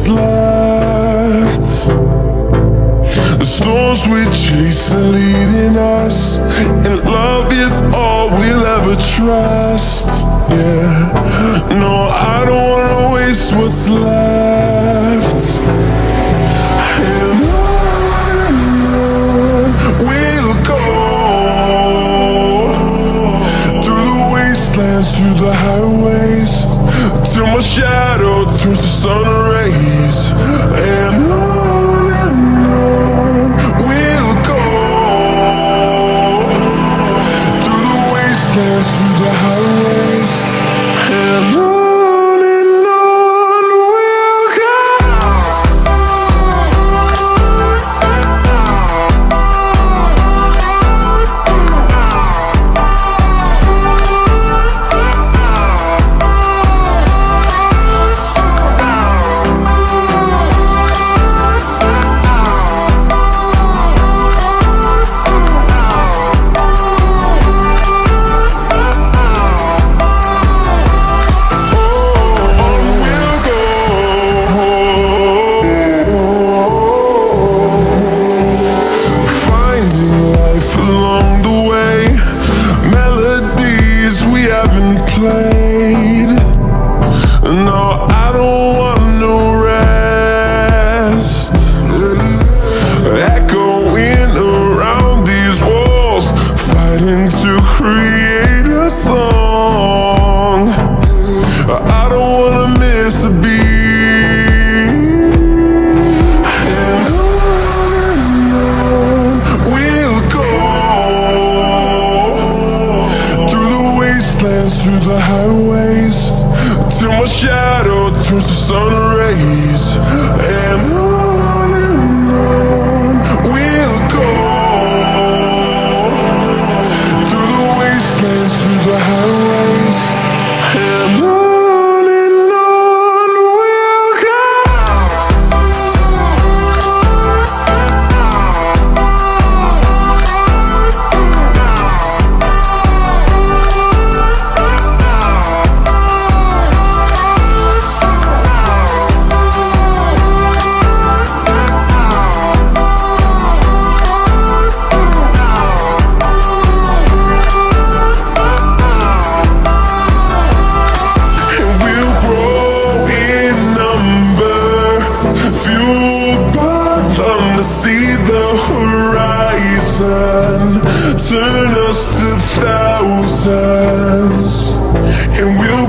what's left. The storms we chase are leading us, and love is all we'll ever trust. Yeah, no, I don't wanna waste what's left. And on we'll go, through the wastelands, through the highways, till my shadow turns to sun rays. And on we'll go, through the wastelands, through the highways, and on we'll go. Played. No, I don't want no rest. Echoing around these walls, fighting to create a song. I don't wanna miss a beat. And on we'll go, through the wastelands, through the highways, till my shadow turns to sun rays. And on we'll go, through the wastelands, through the highways, and on we'll go. See the horizon turn us to thousands, and we'll